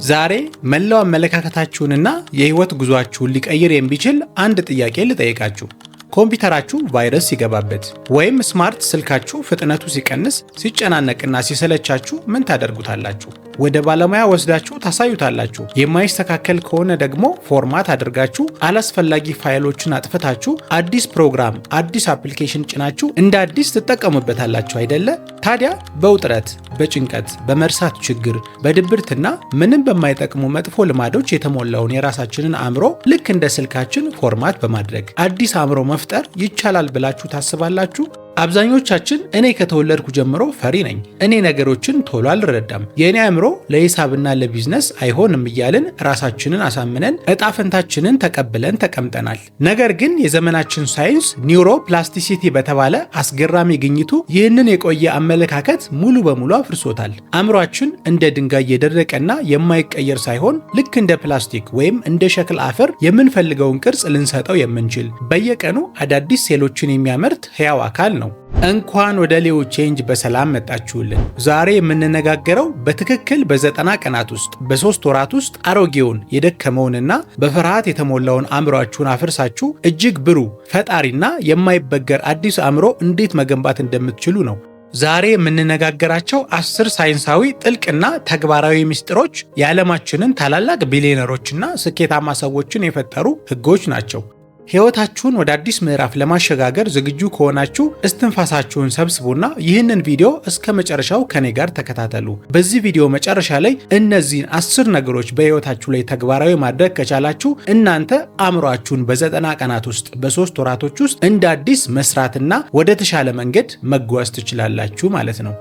ዛሬ መላው አመለካከታችሁንና የህይወት ጉዟችሁን ሊቀይር የሚችል አንድ ጥያቄ ልጠይቃችሁ። ኮምፒውተራችሁ ቫይረስ ሲገባበት ወይም ስማርት ስልካችሁ ፍጥነቱ ሲቀንስ፣ ሲጨናነቅና ሲሰለቻችሁ ምን ታደርጉታላችሁ? ወደ ባለሙያ ወስዳችሁ ታሳዩታላችሁ? የማይስተካከል ከሆነ ደግሞ ፎርማት አድርጋችሁ አላስፈላጊ ፋይሎችን አጥፍታችሁ አዲስ ፕሮግራም፣ አዲስ አፕሊኬሽን ጭናችሁ እንደ አዲስ ትጠቀሙበታላችሁ አይደለ? ታዲያ በውጥረት፣ በጭንቀት፣ በመርሳት ችግር፣ በድብርትና ምንም በማይጠቅሙ መጥፎ ልማዶች የተሞላውን የራሳችንን አእምሮ ልክ እንደ ስልካችን ፎርማት በማድረግ አዲስ አእምሮ መፍጠር ይቻላል ብላችሁ ታስባላችሁ? አብዛኞቻችን እኔ ከተወለድኩ ጀምሮ ፈሪ ነኝ፣ እኔ ነገሮችን ቶሎ አልረዳም፣ የእኔ አእምሮ ለሂሳብና ለቢዝነስ አይሆንም እያልን ራሳችንን አሳምነን እጣ ፈንታችንን ተቀብለን ተቀምጠናል። ነገር ግን የዘመናችን ሳይንስ ኒውሮ ፕላስቲሲቲ በተባለ አስገራሚ ግኝቱ ይህንን የቆየ አመለካከት ሙሉ በሙሉ አፍርሶታል። አእምሯችን እንደ ድንጋይ የደረቀና የማይቀየር ሳይሆን ልክ እንደ ፕላስቲክ ወይም እንደ ሸክላ አፈር የምንፈልገውን ቅርጽ ልንሰጠው የምንችል በየቀኑ አዳዲስ ሴሎችን የሚያመርት ሕያው አካል ነው። እንኳን ወደ ሌው ቼንጅ በሰላም መጣችሁልን። ዛሬ የምንነጋገረው በትክክል በ90 ቀናት ውስጥ በ3 ወራት ውስጥ አሮጌውን የደከመውንና በፍርሃት የተሞላውን አእምሯችሁን አፍርሳችሁ እጅግ ብሩህ ፈጣሪና የማይበገር አዲስ አእምሮ እንዴት መገንባት እንደምትችሉ ነው። ዛሬ የምንነጋገራቸው 10 ሳይንሳዊ ጥልቅና ተግባራዊ ምስጢሮች የዓለማችንን ታላላቅ ቢሊዮነሮችና ስኬታማ ሰዎችን የፈጠሩ ህጎች ናቸው። ሕይወታችሁን ወደ አዲስ ምዕራፍ ለማሸጋገር ዝግጁ ከሆናችሁ እስትንፋሳችሁን ሰብስቡና ይህንን ቪዲዮ እስከ መጨረሻው ከኔ ጋር ተከታተሉ። በዚህ ቪዲዮ መጨረሻ ላይ እነዚህን 10 ነገሮች በሕይወታችሁ ላይ ተግባራዊ ማድረግ ከቻላችሁ እናንተ አእምሯችሁን በ90 ቀናት ውስጥ በ3 ወራቶች ውስጥ እንደ አዲስ መስራትና ወደ ተሻለ መንገድ መጓዝ ትችላላችሁ ማለት ነው።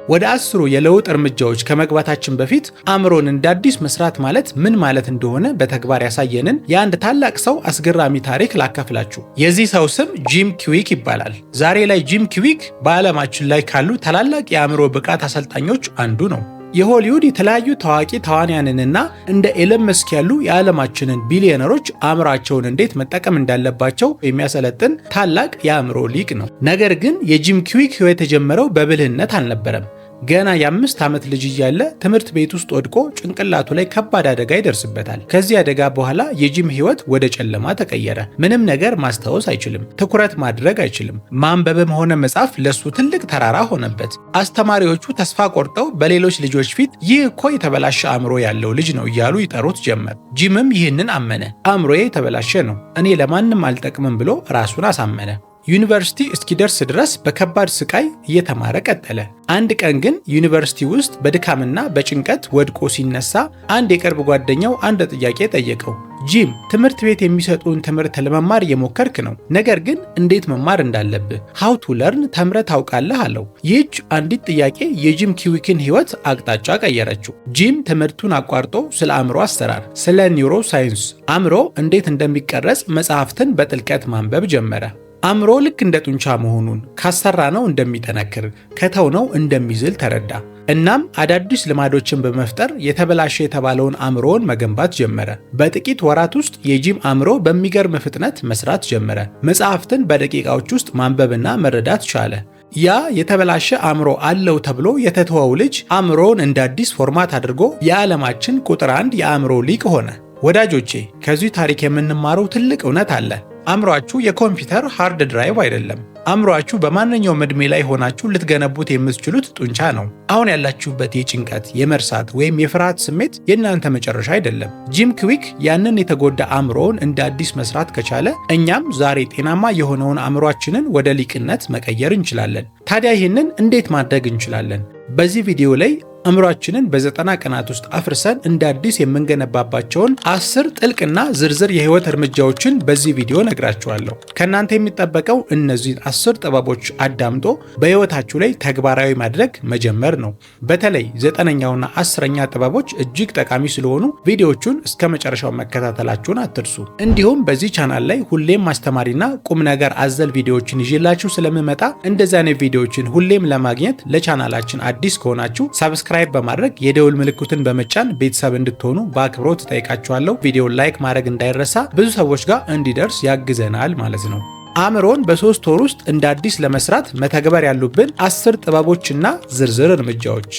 ወደ 10 የለውጥ እርምጃዎች ከመግባታችን በፊት አእምሮን እንደ አዲስ መስራት ማለት ምን ማለት እንደሆነ በተግባር ያሳየንን የአንድ ታላቅ ሰው አስገራሚ ታሪክ ላካፍላችሁ። የዚህ ሰው ስም ጂም ኪዊክ ይባላል። ዛሬ ላይ ጂም ኪዊክ በዓለማችን ላይ ካሉ ታላላቅ የአእምሮ ብቃት አሰልጣኞች አንዱ ነው። የሆሊውድ የተለያዩ ታዋቂ ተዋንያንንና እንደ ኤለን መስክ ያሉ የዓለማችንን ቢሊዮነሮች አእምሯቸውን እንዴት መጠቀም እንዳለባቸው የሚያሰለጥን ታላቅ የአእምሮ ሊቅ ነው። ነገር ግን የጂም ኪዊክ ሕይወት የተጀመረው በብልህነት አልነበረም። ገና የ5 ዓመት ልጅ እያለ ትምህርት ቤት ውስጥ ወድቆ ጭንቅላቱ ላይ ከባድ አደጋ ይደርስበታል። ከዚህ አደጋ በኋላ የጂም ሕይወት ወደ ጨለማ ተቀየረ። ምንም ነገር ማስታወስ አይችልም፣ ትኩረት ማድረግ አይችልም። ማንበብም ሆነ መጻፍ ለሱ ትልቅ ተራራ ሆነበት። አስተማሪዎቹ ተስፋ ቆርጠው በሌሎች ልጆች ፊት ይህ እኮ የተበላሸ አእምሮ ያለው ልጅ ነው እያሉ ይጠሩት ጀመር። ጂምም ይህንን አመነ። አእምሮዬ የተበላሸ ነው፣ እኔ ለማንም አልጠቅምም ብሎ ራሱን አሳመነ። ዩኒቨርሲቲ እስኪደርስ ድረስ በከባድ ስቃይ እየተማረ ቀጠለ። አንድ ቀን ግን ዩኒቨርሲቲ ውስጥ በድካምና በጭንቀት ወድቆ ሲነሳ አንድ የቅርብ ጓደኛው አንድ ጥያቄ ጠየቀው። ጂም፣ ትምህርት ቤት የሚሰጡን ትምህርት ለመማር እየሞከርክ ነው፣ ነገር ግን እንዴት መማር እንዳለብህ ሃው ቱ ለርን ተምረህ ታውቃለህ አለው። ይህች አንዲት ጥያቄ የጂም ኪዊክን ሕይወት አቅጣጫ ቀየረችው። ጂም ትምህርቱን አቋርጦ ስለ አእምሮ አሰራር፣ ስለ ኒውሮ ሳይንስ፣ አእምሮ እንዴት እንደሚቀረጽ መጽሐፍትን በጥልቀት ማንበብ ጀመረ። አእምሮ ልክ እንደ ጡንቻ መሆኑን፣ ካሰራነው እንደሚጠነክር፣ ከተውነው እንደሚዝል ተረዳ። እናም አዳዲስ ልማዶችን በመፍጠር የተበላሸ የተባለውን አእምሮውን መገንባት ጀመረ። በጥቂት ወራት ውስጥ የጂም አእምሮ በሚገርም ፍጥነት መስራት ጀመረ። መጽሐፍትን በደቂቃዎች ውስጥ ማንበብና መረዳት ቻለ። ያ የተበላሸ አእምሮ አለው ተብሎ የተተወው ልጅ አእምሮውን እንደ አዲስ ፎርማት አድርጎ የዓለማችን ቁጥር 1 የአእምሮ ሊቅ ሆነ። ወዳጆቼ፣ ከዚህ ታሪክ የምንማረው ትልቅ እውነት አለ። አእምሯችሁ የኮምፒውተር ሃርድ ድራይቭ አይደለም። አእምሯችሁ በማንኛውም ዕድሜ ላይ ሆናችሁ ልትገነቡት የምትችሉት ጡንቻ ነው። አሁን ያላችሁበት የጭንቀት፣ የመርሳት ወይም የፍርሃት ስሜት የእናንተ መጨረሻ አይደለም። ጂም ኪዊክ ያንን የተጎዳ አእምሮውን እንደ አዲስ መስራት ከቻለ እኛም ዛሬ ጤናማ የሆነውን አእምሯችንን ወደ ሊቅነት መቀየር እንችላለን። ታዲያ ይህንን እንዴት ማድረግ እንችላለን? በዚህ ቪዲዮ ላይ አእምሯችንን በ90 ቀናት ውስጥ አፍርሰን እንደ አዲስ የምንገነባባቸውን 10 ጥልቅና ዝርዝር የህይወት እርምጃዎችን በዚህ ቪዲዮ ነግራችኋለሁ። ከእናንተ የሚጠበቀው እነዚህን 10 ጥበቦች አዳምጦ በህይወታችሁ ላይ ተግባራዊ ማድረግ መጀመር ነው። በተለይ 9ኛውና 10ኛ ጥበቦች እጅግ ጠቃሚ ስለሆኑ ቪዲዮዎቹን እስከ መጨረሻው መከታተላችሁን አትርሱ። እንዲሁም በዚህ ቻናል ላይ ሁሌም አስተማሪና ቁም ነገር አዘል ቪዲዮዎችን ይዤላችሁ ስለምመጣ እንደዚህ አይነት ቪዲዮዎችን ሁሌም ለማግኘት ለቻናላችን አዲስ ከሆናችሁ ሰብስክራይብ በማድረግ የደውል ምልክቱን በመጫን ቤተሰብ እንድትሆኑ በአክብሮት ተጠይቃችኋለሁ። ቪዲዮውን ላይክ ማድረግ እንዳይረሳ፣ ብዙ ሰዎች ጋር እንዲደርስ ያግዘናል ማለት ነው። አእምሮን በ3 ወር ውስጥ እንደ አዲስ ለመስራት መተግበር ያሉብን 10 ጥበቦችና ዝርዝር እርምጃዎች።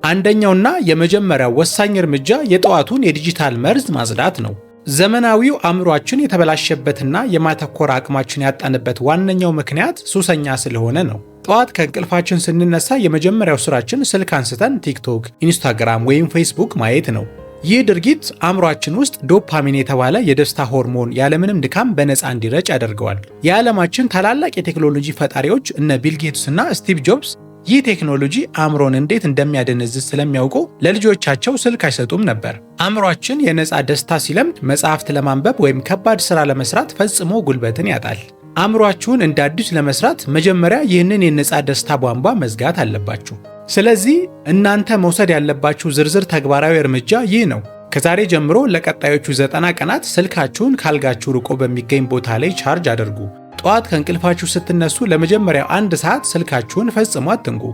አንደኛውና የመጀመሪያው ወሳኝ እርምጃ የጠዋቱን የዲጂታል መርዝ ማጽዳት ነው። ዘመናዊው አእምሯችን የተበላሸበትና የማተኮር አቅማችን ያጣንበት ዋነኛው ምክንያት ሱሰኛ ስለሆነ ነው። ጠዋት ከእንቅልፋችን ስንነሳ የመጀመሪያው ስራችን ስልክ አንስተን ቲክቶክ፣ ኢንስታግራም ወይም ፌስቡክ ማየት ነው። ይህ ድርጊት አእምሯችን ውስጥ ዶፓሚን የተባለ የደስታ ሆርሞን ያለምንም ድካም በነፃ እንዲረጭ ያደርገዋል። የዓለማችን ታላላቅ የቴክኖሎጂ ፈጣሪዎች እነ ቢል ጌትስ እና ስቲቭ ጆብስ ይህ ቴክኖሎጂ አእምሮን እንዴት እንደሚያደነዝዝ ስለሚያውቁ ለልጆቻቸው ስልክ አይሰጡም ነበር። አእምሯችን የነፃ ደስታ ሲለምድ መጽሐፍት ለማንበብ ወይም ከባድ ሥራ ለመስራት ፈጽሞ ጉልበትን ያጣል። አእምሯችሁን እንደ አዲስ ለመስራት መጀመሪያ ይህንን የነፃ ደስታ ቧንቧ መዝጋት አለባችሁ። ስለዚህ እናንተ መውሰድ ያለባችሁ ዝርዝር ተግባራዊ እርምጃ ይህ ነው። ከዛሬ ጀምሮ ለቀጣዮቹ 90 ቀናት ስልካችሁን ካልጋችሁ ርቆ በሚገኝ ቦታ ላይ ቻርጅ አድርጉ። ጠዋት ከእንቅልፋችሁ ስትነሱ ለመጀመሪያው 1 ሰዓት ስልካችሁን ፈጽሞ አትንኩ።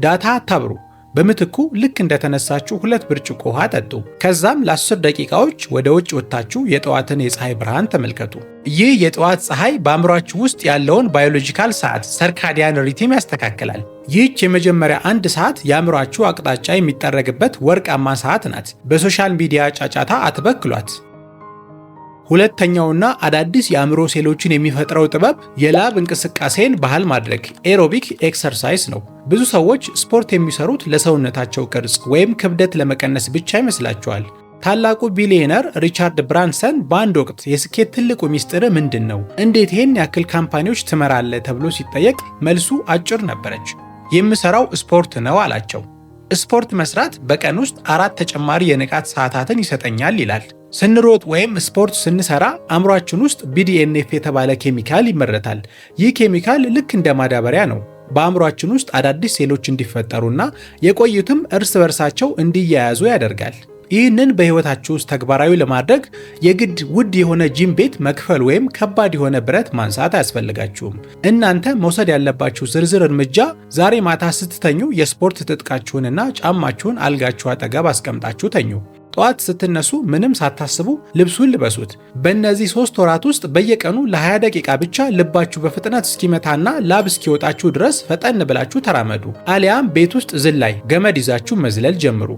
ዳታ አታብሩ። በምትኩ ልክ እንደተነሳችሁ 2 ብርጭቆ ውሃ ጠጡ። ከዛም ለ10 ደቂቃዎች ወደ ውጭ ወጥታችሁ የጠዋትን የፀሐይ ብርሃን ተመልከቱ። ይህ የጠዋት ፀሐይ በአእምሯችሁ ውስጥ ያለውን ባዮሎጂካል ሰዓት ሰርካዲያን ሪቲም ያስተካክላል። ይህች የመጀመሪያ 1 ሰዓት የአእምሯችሁ አቅጣጫ የሚጠረግበት ወርቃማ ሰዓት ናት። በሶሻል ሚዲያ ጫጫታ አትበክሏት። ሁለተኛውና አዳዲስ የአእምሮ ሴሎችን የሚፈጥረው ጥበብ የላብ እንቅስቃሴን ባህል ማድረግ ኤሮቢክ ኤክሰርሳይዝ ነው። ብዙ ሰዎች ስፖርት የሚሰሩት ለሰውነታቸው ቅርጽ ወይም ክብደት ለመቀነስ ብቻ ይመስላቸዋል። ታላቁ ቢሊዮነር ሪቻርድ ብራንሰን በአንድ ወቅት የስኬት ትልቁ ሚስጥር ምንድን ነው? እንዴት ይህን ያክል ካምፓኒዎች ትመራለህ? ተብሎ ሲጠየቅ መልሱ አጭር ነበረች። የምሰራው ስፖርት ነው አላቸው። ስፖርት መስራት በቀን ውስጥ 4 ተጨማሪ የንቃት ሰዓታትን ይሰጠኛል ይላል። ስንሮጥ ወይም ስፖርት ስንሰራ አእምሯችን ውስጥ BDNF የተባለ ኬሚካል ይመረታል። ይህ ኬሚካል ልክ እንደ ማዳበሪያ ነው። በአእምሯችን ውስጥ አዳዲስ ሴሎች እንዲፈጠሩና የቆዩትም እርስ በርሳቸው እንዲያያዙ ያደርጋል። ይህንን በሕይወታችሁ ውስጥ ተግባራዊ ለማድረግ የግድ ውድ የሆነ ጂም ቤት መክፈል ወይም ከባድ የሆነ ብረት ማንሳት አያስፈልጋችሁም። እናንተ መውሰድ ያለባችሁ ዝርዝር እርምጃ ዛሬ ማታ ስትተኙ የስፖርት ትጥቃችሁንና ጫማችሁን አልጋችሁ አጠገብ አስቀምጣችሁ ተኙ። ጠዋት ስትነሱ ምንም ሳታስቡ ልብሱን ልበሱት። በእነዚህ 3 ወራት ውስጥ በየቀኑ ለ20 ደቂቃ ብቻ ልባችሁ በፍጥነት እስኪመታና ላብ እስኪወጣችሁ ድረስ ፈጠን ብላችሁ ተራመዱ። አሊያም ቤት ውስጥ ዝላይ፣ ገመድ ይዛችሁ መዝለል ጀምሩ።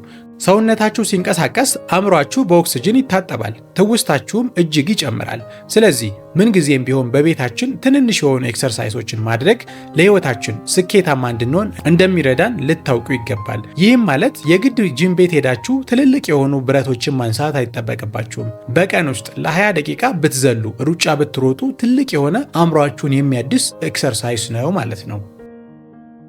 ሰውነታችሁ ሲንቀሳቀስ አእምሯችሁ በኦክስጅን ይታጠባል፣ ትውስታችሁም እጅግ ይጨምራል። ስለዚህ ምንጊዜም ቢሆን በቤታችን ትንንሽ የሆኑ ኤክሰርሳይሶችን ማድረግ ለሕይወታችን ስኬታማ እንድንሆን እንደሚረዳን ልታውቁ ይገባል። ይህም ማለት የግድ ጂም ቤት ሄዳችሁ ትልልቅ የሆኑ ብረቶችን ማንሳት አይጠበቅባችሁም። በቀን ውስጥ ለ20 ደቂቃ ብትዘሉ፣ ሩጫ ብትሮጡ ትልቅ የሆነ አእምሯችሁን የሚያድስ ኤክሰርሳይስ ነው ማለት ነው።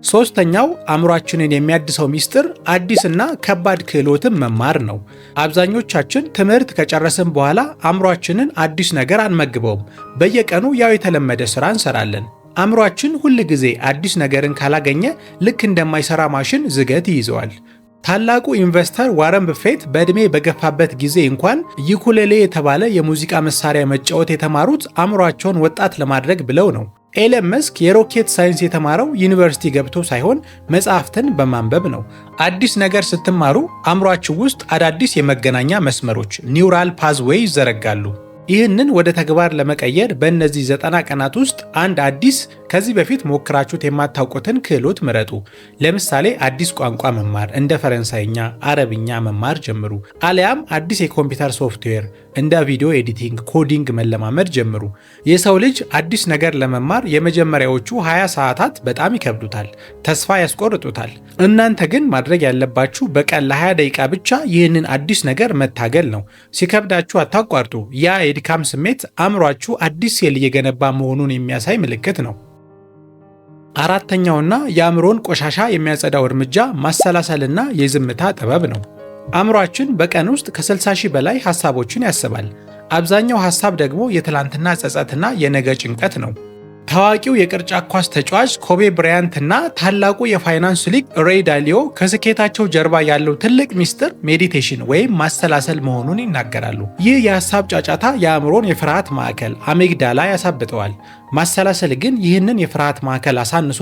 ሶስተኛው አእምሯችንን የሚያድሰው ሚስጥር አዲስና ከባድ ክህሎትን መማር ነው። አብዛኞቻችን ትምህርት ከጨረስን በኋላ አእምሯችንን አዲስ ነገር አንመግበውም። በየቀኑ ያው የተለመደ ስራ እንሰራለን። አእምሯችን ሁል ጊዜ አዲስ ነገርን ካላገኘ ልክ እንደማይሰራ ማሽን ዝገት ይይዘዋል። ታላቁ ኢንቨስተር ዋረን በፌት በዕድሜ በገፋበት ጊዜ እንኳን ዩኩሌሌ የተባለ የሙዚቃ መሳሪያ መጫወት የተማሩት አእምሯቸውን ወጣት ለማድረግ ብለው ነው። ኤለን መስክ የሮኬት ሳይንስ የተማረው ዩኒቨርሲቲ ገብቶ ሳይሆን መጽሐፍትን በማንበብ ነው። አዲስ ነገር ስትማሩ አእምሯችሁ ውስጥ አዳዲስ የመገናኛ መስመሮች ኒውራል ፓዝዌይ ይዘረጋሉ። ይህንን ወደ ተግባር ለመቀየር በእነዚህ 90 ቀናት ውስጥ አንድ አዲስ ከዚህ በፊት ሞክራችሁት የማታውቁትን ክህሎት ምረጡ። ለምሳሌ አዲስ ቋንቋ መማር፣ እንደ ፈረንሳይኛ፣ አረብኛ መማር ጀምሩ። አሊያም አዲስ የኮምፒውተር ሶፍትዌር እንደ ቪዲዮ ኤዲቲንግ፣ ኮዲንግ መለማመድ ጀምሩ። የሰው ልጅ አዲስ ነገር ለመማር የመጀመሪያዎቹ 20 ሰዓታት በጣም ይከብዱታል፣ ተስፋ ያስቆርጡታል። እናንተ ግን ማድረግ ያለባችሁ በቀን ለ20 ደቂቃ ብቻ ይህንን አዲስ ነገር መታገል ነው። ሲከብዳችሁ አታቋርጡ። ያ የድካም ስሜት አእምሯችሁ አዲስ ሴል እየገነባ መሆኑን የሚያሳይ ምልክት ነው። አራተኛውና የአእምሮን ቆሻሻ የሚያጸዳው እርምጃ ማሰላሰልና የዝምታ ጥበብ ነው። አእምሯችን በቀን ውስጥ ከ60,000 በላይ ሐሳቦችን ያስባል። አብዛኛው ሐሳብ ደግሞ የትላንትና ጸጸትና የነገ ጭንቀት ነው። ታዋቂው የቅርጫት ኳስ ተጫዋች ኮቤ ብራያንት እና ታላቁ የፋይናንስ ሊቅ ሬይ ዳሊዮ ከስኬታቸው ጀርባ ያለው ትልቅ ሚስጥር ሜዲቴሽን ወይም ማሰላሰል መሆኑን ይናገራሉ። ይህ የሐሳብ ጫጫታ የአእምሮን የፍርሃት ማዕከል አሜግዳላ ያሳብጠዋል። ማሰላሰል ግን ይህንን የፍርሃት ማዕከል አሳንሶ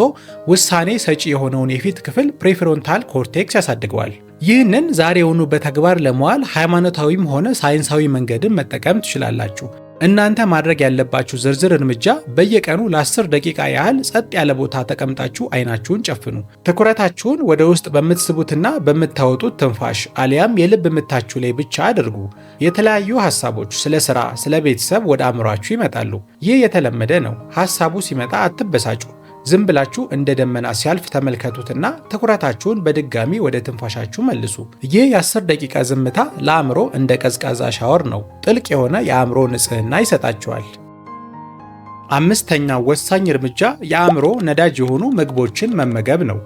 ውሳኔ ሰጪ የሆነውን የፊት ክፍል ፕሬፍሮንታል ኮርቴክስ ያሳድገዋል። ይህንን ዛሬውኑ በተግባር ለመዋል ሃይማኖታዊም ሆነ ሳይንሳዊ መንገድን መጠቀም ትችላላችሁ። እናንተ ማድረግ ያለባችሁ ዝርዝር እርምጃ በየቀኑ ለ10 ደቂቃ ያህል ጸጥ ያለ ቦታ ተቀምጣችሁ አይናችሁን ጨፍኑ። ትኩረታችሁን ወደ ውስጥ በምትስቡትና በምታወጡት ትንፋሽ አሊያም የልብ ምታችሁ ላይ ብቻ አድርጉ። የተለያዩ ሐሳቦች ስለ ሥራ፣ ስለ ቤተሰብ ወደ አእምሯችሁ ይመጣሉ። ይህ የተለመደ ነው። ሐሳቡ ሲመጣ አትበሳጩ። ዝም ብላችሁ እንደ ደመና ሲያልፍ ተመልከቱትና ትኩረታችሁን በድጋሚ ወደ ትንፋሻችሁ መልሱ። ይህ የ10 ደቂቃ ዝምታ ለአእምሮ እንደ ቀዝቃዛ ሻወር ነው። ጥልቅ የሆነ የአእምሮ ንጽህና ይሰጣችኋል። አምስተኛው ወሳኝ እርምጃ የአእምሮ ነዳጅ የሆኑ ምግቦችን መመገብ ነው።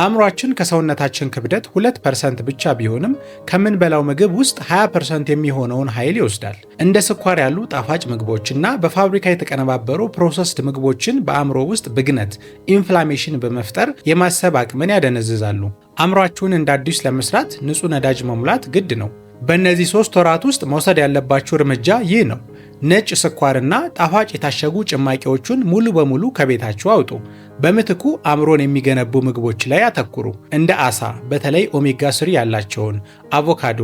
አእምሯችን ከሰውነታችን ክብደት 2% ብቻ ቢሆንም ከምንበላው ምግብ ውስጥ 20% የሚሆነውን ኃይል ይወስዳል። እንደ ስኳር ያሉ ጣፋጭ ምግቦችና በፋብሪካ የተቀነባበሩ ፕሮሰስድ ምግቦችን በአእምሮ ውስጥ ብግነት ኢንፍላሜሽን በመፍጠር የማሰብ አቅምን ያደነዝዛሉ። አእምሯችሁን እንደ አዲስ ለመስራት ንጹህ ነዳጅ መሙላት ግድ ነው። በእነዚህ 3 ወራት ውስጥ መውሰድ ያለባችሁ እርምጃ ይህ ነው። ነጭ ስኳርና ጣፋጭ የታሸጉ ጭማቂዎቹን ሙሉ በሙሉ ከቤታችሁ አውጡ። በምትኩ አእምሮን የሚገነቡ ምግቦች ላይ አተኩሩ። እንደ አሳ፣ በተለይ ኦሜጋ 3 ያላቸውን፣ አቮካዶ፣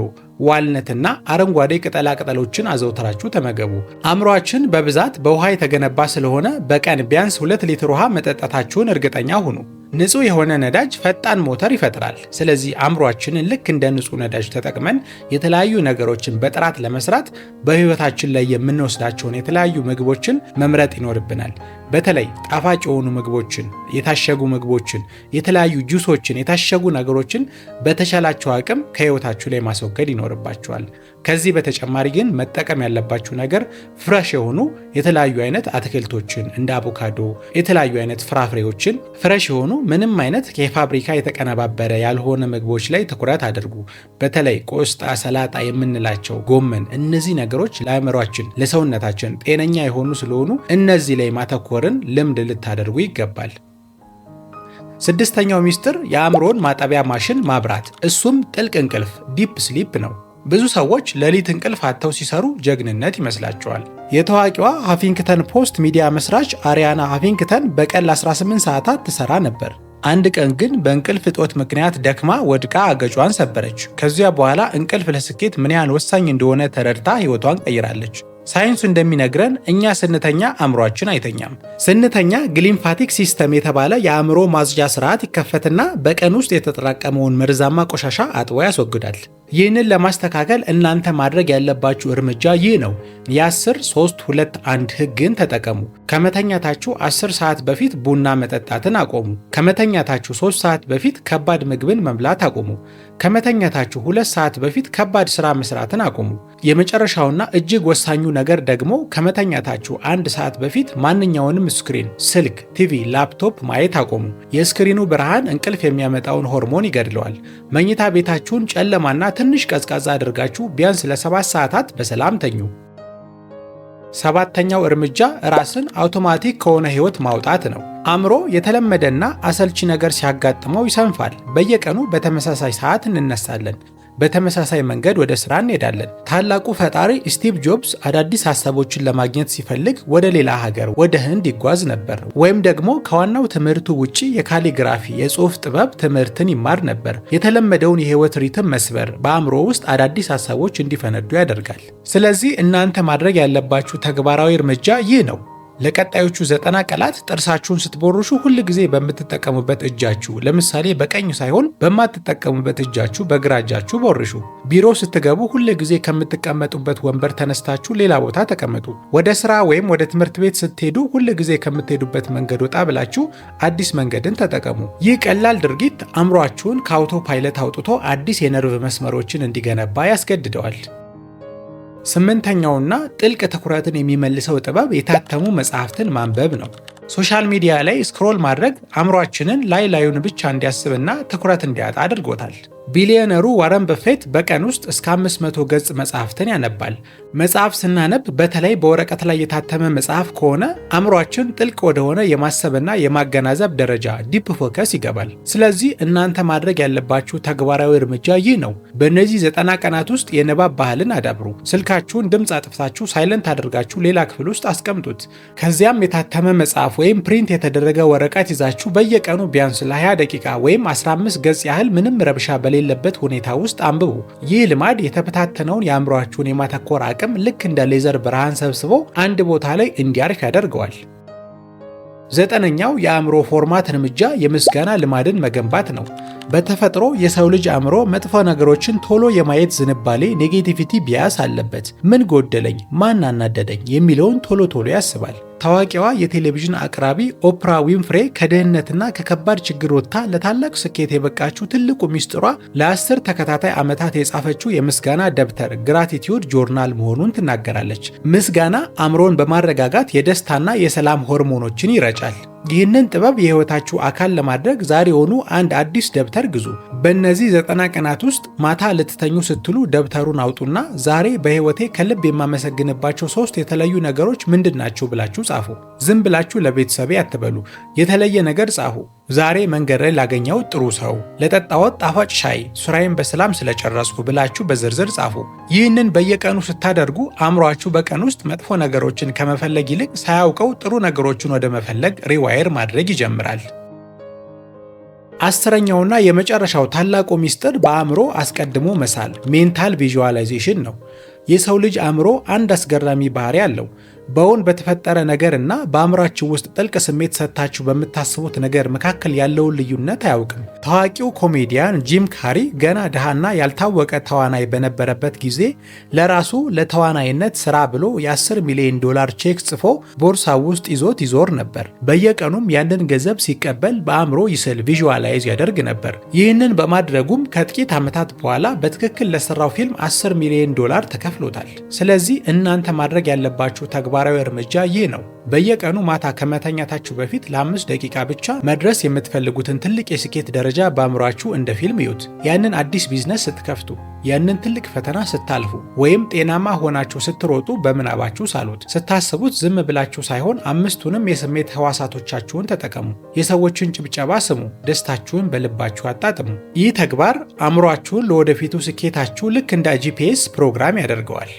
ዋልነትና አረንጓዴ ቅጠላቅጠሎችን አዘውትራችሁ ተመገቡ። አእምሯችን በብዛት በውሃ የተገነባ ስለሆነ በቀን ቢያንስ 2 ሊትር ውሃ መጠጣታችሁን እርግጠኛ ሁኑ። ንጹህ የሆነ ነዳጅ ፈጣን ሞተር ይፈጥራል። ስለዚህ አእምሯችንን ልክ እንደ ንጹህ ነዳጅ ተጠቅመን የተለያዩ ነገሮችን በጥራት ለመስራት በሕይወታችን ላይ የምንወስዳቸውን የተለያዩ ምግቦችን መምረጥ ይኖርብናል። በተለይ ጣፋጭ የሆኑ ምግቦችን፣ የታሸጉ ምግቦችን፣ የተለያዩ ጁሶችን፣ የታሸጉ ነገሮችን በተቻላቸው አቅም ከሕይወታችሁ ላይ ማስወገድ ይኖርባችኋል። ከዚህ በተጨማሪ ግን መጠቀም ያለባችሁ ነገር ፍረሽ የሆኑ የተለያዩ አይነት አትክልቶችን እንደ አቮካዶ፣ የተለያዩ አይነት ፍራፍሬዎችን፣ ፍረሽ የሆኑ ምንም አይነት የፋብሪካ የተቀነባበረ ያልሆነ ምግቦች ላይ ትኩረት አድርጉ። በተለይ ቆስጣ፣ ሰላጣ የምንላቸው ጎመን፣ እነዚህ ነገሮች ለአእምሯችን፣ ለሰውነታችን ጤነኛ የሆኑ ስለሆኑ እነዚህ ላይ ማተኮርን ልምድ ልታደርጉ ይገባል። 6ኛው ሚስጥር የአእምሮን ማጠቢያ ማሽን ማብራት፣ እሱም ጥልቅ እንቅልፍ ዲፕ ስሊፕ ነው። ብዙ ሰዎች ሌሊት እንቅልፍ አጥተው ሲሰሩ ጀግንነት ይመስላቸዋል። የታዋቂዋ ሃፊንግተን ፖስት ሚዲያ መስራች አሪያና ሃፊንግተን በቀን ለ18 ሰዓታት ትሰራ ነበር። አንድ ቀን ግን በእንቅልፍ እጦት ምክንያት ደክማ ወድቃ አገጯን ሰበረች። ከዚያ በኋላ እንቅልፍ ለስኬት ምን ያህል ወሳኝ እንደሆነ ተረድታ ሕይወቷን ቀይራለች። ሳይንሱ እንደሚነግረን እኛ ስንተኛ አእምሯችን አይተኛም። ስንተኛ ግሊምፋቲክ ሲስተም የተባለ የአእምሮ ማጽጃ ስርዓት ይከፈትና በቀን ውስጥ የተጠራቀመውን መርዛማ ቆሻሻ አጥቦ ያስወግዳል። ይህንን ለማስተካከል እናንተ ማድረግ ያለባችሁ እርምጃ ይህ ነው። የ10-3-2-1 ህግን ተጠቀሙ። ከመተኛታችሁ 10 ሰዓት በፊት ቡና መጠጣትን አቆሙ። ከመተኛታችሁ 3 ሰዓት በፊት ከባድ ምግብን መብላት አቆሙ። ከመተኛታችሁ 2 ሰዓት በፊት ከባድ ስራ መስራትን አቆሙ። የመጨረሻውና እጅግ ወሳኙ ነገር ደግሞ ከመተኛታችሁ 1 ሰዓት በፊት ማንኛውንም ስክሪን፣ ስልክ፣ ቲቪ፣ ላፕቶፕ ማየት አቆሙ። የስክሪኑ ብርሃን እንቅልፍ የሚያመጣውን ሆርሞን ይገድለዋል። መኝታ ቤታችሁን ጨለማና ትንሽ ቀዝቃዛ አድርጋችሁ ቢያንስ ለ7 ሰዓታት በሰላም ተኙ። 7ኛው እርምጃ ራስን አውቶማቲክ ከሆነ ህይወት ማውጣት ነው። አእምሮ የተለመደና አሰልቺ ነገር ሲያጋጥመው ይሰንፋል። በየቀኑ በተመሳሳይ ሰዓት እንነሳለን። በተመሳሳይ መንገድ ወደ ስራ እንሄዳለን። ታላቁ ፈጣሪ ስቲቭ ጆብስ አዳዲስ ሀሳቦችን ለማግኘት ሲፈልግ ወደ ሌላ ሀገር ወደ ህንድ ይጓዝ ነበር። ወይም ደግሞ ከዋናው ትምህርቱ ውጪ የካሊግራፊ የጽሑፍ ጥበብ ትምህርትን ይማር ነበር። የተለመደውን የህይወት ሪትም መስበር በአእምሮ ውስጥ አዳዲስ ሀሳቦች እንዲፈነዱ ያደርጋል። ስለዚህ እናንተ ማድረግ ያለባችሁ ተግባራዊ እርምጃ ይህ ነው። ለቀጣዮቹ 90 ቀናት ጥርሳችሁን ስትቦርሹ ሁል ጊዜ በምትጠቀሙበት እጃችሁ፣ ለምሳሌ በቀኝ ሳይሆን በማትጠቀሙበት እጃችሁ በግራ እጃችሁ ቦርሹ። ቢሮ ስትገቡ ሁል ጊዜ ከምትቀመጡበት ወንበር ተነስታችሁ ሌላ ቦታ ተቀመጡ። ወደ ስራ ወይም ወደ ትምህርት ቤት ስትሄዱ ሁል ጊዜ ከምትሄዱበት መንገድ ወጣ ብላችሁ አዲስ መንገድን ተጠቀሙ። ይህ ቀላል ድርጊት አእምሯችሁን ከአውቶ ፓይለት አውጥቶ አዲስ የነርቭ መስመሮችን እንዲገነባ ያስገድደዋል። 8ኛውና ጥልቅ ትኩረትን የሚመልሰው ጥበብ የታተሙ መጽሐፍትን ማንበብ ነው። ሶሻል ሚዲያ ላይ ስክሮል ማድረግ አእምሯችንን ላዩን ብቻ እንዲያስብና ትኩረት እንዲያጣ አድርጎታል። ቢሊዮነሩ ዋረን በፌት በቀን ውስጥ እስከ 500 ገጽ መጽሐፍትን ያነባል። መጽሐፍ ስናነብ በተለይ በወረቀት ላይ የታተመ መጽሐፍ ከሆነ አእምሯችን ጥልቅ ወደሆነ የማሰብና የማገናዘብ ደረጃ ዲፕ ፎከስ ይገባል። ስለዚህ እናንተ ማድረግ ያለባችሁ ተግባራዊ እርምጃ ይህ ነው። በእነዚህ 90 ቀናት ውስጥ የንባብ ባህልን አዳብሩ። ስልካችሁን ድምፅ አጥፍታችሁ ሳይለንት አድርጋችሁ ሌላ ክፍል ውስጥ አስቀምጡት። ከዚያም የታተመ መጽሐፍ ወይም ፕሪንት የተደረገ ወረቀት ይዛችሁ በየቀኑ ቢያንስ ለ20 ደቂቃ ወይም 15 ገጽ ያህል ምንም ረብሻ በሌለበት ሁኔታ ውስጥ አንብቡ። ይህ ልማድ የተበታተነውን የአእምሯችሁን የማተኮር አቅም ልክ እንደ ሌዘር ብርሃን ሰብስቦ አንድ ቦታ ላይ እንዲያርፍ ያደርገዋል። 9ኛው የአእምሮ ፎርማት እርምጃ የምስጋና ልማድን መገንባት ነው። በተፈጥሮ የሰው ልጅ አእምሮ መጥፎ ነገሮችን ቶሎ የማየት ዝንባሌ ኔጌቲቪቲ ቢያስ አለበት። ምን ጎደለኝ፣ ማን አናደደኝ የሚለውን ቶሎ ያስባል። ታዋቂዋ የቴሌቪዥን አቅራቢ ኦፕራ ዊንፍሬ ከድህነትና ከከባድ ችግር ወጥታ ለታላቅ ስኬት የበቃችው ትልቁ ሚስጥሯ ለ10 ተከታታይ ዓመታት የጻፈችው የምስጋና ደብተር ግራቲቲዩድ ጆርናል መሆኑን ትናገራለች። ምስጋና አእምሮን በማረጋጋት የደስታና የሰላም ሆርሞኖችን ይረጫል። ይህንን ጥበብ የህይወታችሁ አካል ለማድረግ ዛሬውኑ አንድ አዲስ ደብተር ግዙ። በእነዚህ 90 ቀናት ውስጥ ማታ ልትተኙ ስትሉ ደብተሩን አውጡና ዛሬ በህይወቴ ከልብ የማመሰግንባቸው 3 የተለዩ ነገሮች ምንድናቸው ብላችሁ ጻፉ። ዝም ብላችሁ ለቤተሰቤ አትበሉ፣ የተለየ ነገር ጻፉ። ዛሬ መንገድ ላይ ላገኘው ጥሩ ሰው፣ ለጠጣሁት ጣፋጭ ሻይ፣ ስራዬን በሰላም ስለጨረስኩ ብላችሁ በዝርዝር ጻፉ። ይህንን በየቀኑ ስታደርጉ አእምሯችሁ በቀን ውስጥ መጥፎ ነገሮችን ከመፈለግ ይልቅ ሳያውቀው ጥሩ ነገሮችን ወደ መፈለግ ሪዋየር ማድረግ ይጀምራል። 10ኛውና የመጨረሻው ታላቁ ሚስጥር በአእምሮ አስቀድሞ መሳል ሜንታል ቪዥዋላይዜሽን ነው። የሰው ልጅ አእምሮ አንድ አስገራሚ ባህሪ አለው። በውን በተፈጠረ ነገርና በአእምሯችሁ ውስጥ ጥልቅ ስሜት ሰጥታችሁ በምታስቡት ነገር መካከል ያለውን ልዩነት አያውቅም። ታዋቂው ኮሜዲያን ጂም ካሪ ገና ድሃና ያልታወቀ ተዋናይ በነበረበት ጊዜ ለራሱ ለተዋናይነት ስራ ብሎ የ10 ሚሊዮን ዶላር ቼክ ጽፎ ቦርሳው ውስጥ ይዞት ይዞር ነበር። በየቀኑም ያንን ገንዘብ ሲቀበል በአእምሮ ይስል ቪዥዋላይዝ ያደርግ ነበር። ይህንን በማድረጉም ከጥቂት ዓመታት በኋላ በትክክል ለሰራው ፊልም 10 ሚሊዮን ዶላር ተከፍሎታል። ስለዚህ እናንተ ማድረግ ያለባችሁ ተግባራዊ እርምጃ ይህ ነው። በየቀኑ ማታ ከመተኛታችሁ በፊት ለ5 ደቂቃ ብቻ መድረስ የምትፈልጉትን ትልቅ የስኬት ደረጃ በአእምሯችሁ እንደ ፊልም እዩት። ያንን አዲስ ቢዝነስ ስትከፍቱ፣ ያንን ትልቅ ፈተና ስታልፉ፣ ወይም ጤናማ ሆናችሁ ስትሮጡ በምናባችሁ ሳሉት። ስታስቡት ዝም ብላችሁ ሳይሆን 5ቱንም የስሜት ህዋሳቶቻችሁን ተጠቀሙ። የሰዎችን ጭብጨባ ስሙ፣ ደስታችሁን በልባችሁ አጣጥሙ። ይህ ተግባር አእምሯችሁን ለወደፊቱ ስኬታችሁ ልክ እንደ ጂፒኤስ ፕሮግራም ያደርገዋል።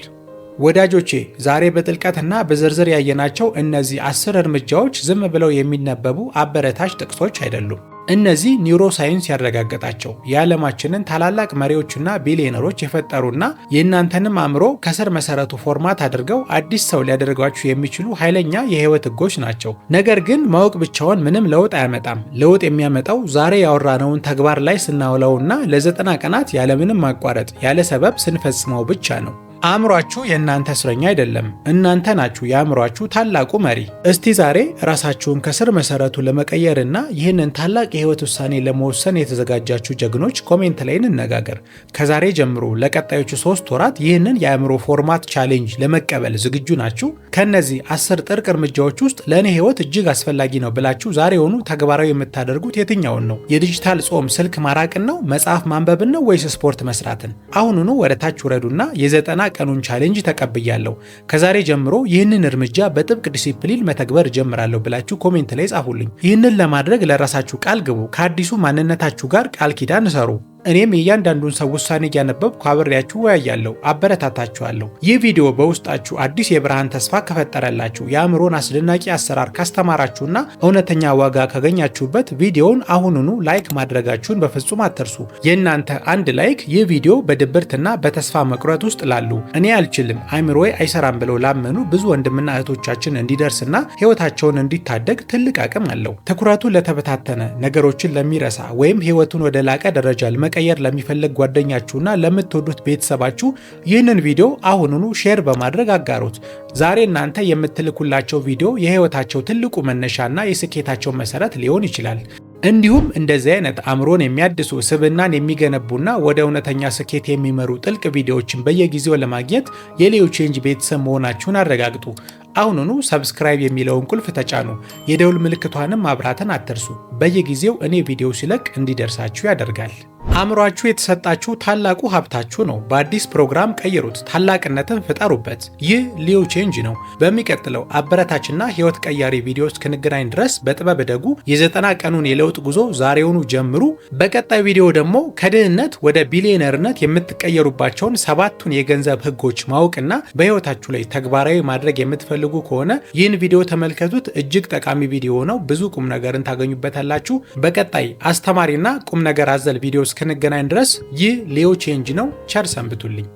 ወዳጆቼ ዛሬ በጥልቀትና በዝርዝር ያየናቸው እነዚህ 10 እርምጃዎች ዝም ብለው የሚነበቡ አበረታች ጥቅሶች አይደሉም። እነዚህ ኒውሮሳይንስ ያረጋገጣቸው የዓለማችንን ታላላቅ መሪዎችና ቢሊዮነሮች የፈጠሩና የእናንተንም አእምሮ ከስር መሰረቱ ፎርማት አድርገው አዲስ ሰው ሊያደርጓችሁ የሚችሉ ኃይለኛ የህይወት ህጎች ናቸው። ነገር ግን ማወቅ ብቻውን ምንም ለውጥ አያመጣም። ለውጥ የሚያመጣው ዛሬ ያወራነውን ተግባር ላይ ስናውለውና ለ90 ቀናት ያለምንም ማቋረጥ ያለ ሰበብ ስንፈጽመው ብቻ ነው። አእምሯችሁ የእናንተ እስረኛ አይደለም። እናንተ ናችሁ የአእምሯችሁ ታላቁ መሪ። እስቲ ዛሬ ራሳችሁን ከስር መሰረቱ ለመቀየርና ይህንን ታላቅ የህይወት ውሳኔ ለመወሰን የተዘጋጃችሁ ጀግኖች ኮሜንት ላይ እንነጋገር። ከዛሬ ጀምሮ ለቀጣዮቹ 3 ወራት ይህንን የአእምሮ ፎርማት ቻሌንጅ ለመቀበል ዝግጁ ናችሁ? ከነዚህ 10 ጥርቅ እርምጃዎች ውስጥ ለእኔ ህይወት እጅግ አስፈላጊ ነው ብላችሁ ዛሬውኑ ተግባራዊ የምታደርጉት የትኛውን ነው? የዲጂታል ጾም ስልክ ማራቅን ነው? መጽሐፍ ማንበብን ነው? ወይስ ስፖርት መስራትን? አሁኑኑ ወደ ታች ውረዱና የ90 ቀኑን ቻሌንጅ ተቀብያለሁ፣ ከዛሬ ጀምሮ ይህንን እርምጃ በጥብቅ ዲሲፕሊን መተግበር ጀምራለሁ ብላችሁ ኮሜንት ላይ ጻፉልኝ። ይህንን ለማድረግ ለራሳችሁ ቃል ግቡ። ከአዲሱ ማንነታችሁ ጋር ቃል ኪዳን ሰሩ። እኔም የእያንዳንዱን ሰው ውሳኔ እያነበብኩ አብሬያችሁ ወያያለሁ፣ አበረታታችኋለሁ። ይህ ቪዲዮ በውስጣችሁ አዲስ የብርሃን ተስፋ ከፈጠረላችሁ፣ የአእምሮን አስደናቂ አሰራር ካስተማራችሁና እውነተኛ ዋጋ ካገኛችሁበት ቪዲዮውን አሁኑኑ ላይክ ማድረጋችሁን በፍጹም አትርሱ። የእናንተ አንድ ላይክ ይህ ቪዲዮ በድብርትና በተስፋ መቁረጥ ውስጥ ላሉ እኔ አልችልም አይምሮዬ አይሰራም ብለው ላመኑ ብዙ ወንድምና እህቶቻችን እንዲደርስና ህይወታቸውን እንዲታደግ ትልቅ አቅም አለው። ትኩረቱ ለተበታተነ ነገሮችን ለሚረሳ ወይም ህይወቱን ወደ ላቀ ደረጃ መቀየር ለሚፈልግ ጓደኛችሁና ለምትወዱት ቤተሰባችሁ ይህንን ቪዲዮ አሁኑኑ ሼር በማድረግ አጋሩት። ዛሬ እናንተ የምትልኩላቸው ቪዲዮ የህይወታቸው ትልቁ መነሻና የስኬታቸው መሰረት ሊሆን ይችላል። እንዲሁም እንደዚህ አይነት አእምሮን የሚያድሱ ስብዕናን የሚገነቡና ወደ እውነተኛ ስኬት የሚመሩ ጥልቅ ቪዲዮዎችን በየጊዜው ለማግኘት የሊዮ ቼንጅ ቤተሰብ መሆናችሁን አረጋግጡ። አሁኑኑ ሰብስክራይብ የሚለውን ቁልፍ ተጫኑ። የደውል ምልክቷንም ማብራትን አትርሱ። በየጊዜው እኔ ቪዲዮ ሲለቅ እንዲደርሳችሁ ያደርጋል። አእምሯችሁ የተሰጣችሁ ታላቁ ሀብታችሁ ነው። በአዲስ ፕሮግራም ቀይሩት፣ ታላቅነትን ፍጠሩበት። ይህ ሊዮ ቼንጅ ነው። በሚቀጥለው አበረታችና ህይወት ቀያሪ ቪዲዮ እስክንገናኝ ድረስ በጥበብ እደጉ። የ90 ቀኑን የለውጥ ጉዞ ዛሬውኑ ጀምሩ። በቀጣይ ቪዲዮ ደግሞ ከድህነት ወደ ቢሊዮነርነት የምትቀየሩባቸውን 7ቱን የገንዘብ ህጎች ማወቅና በህይወታችሁ ላይ ተግባራዊ ማድረግ የምትፈልጉ ከሆነ ይህን ቪዲዮ ተመልከቱት። እጅግ ጠቃሚ ቪዲዮ ነው። ብዙ ቁም ነገርን ታገኙበታላችሁ። በቀጣይ አስተማሪና ቁም ነገር አዘል ቪዲዮ እስክንገናኝ ድረስ ይህ ሊዮ ቼንጅ ነው። ቸር ሰንብቱልኝ።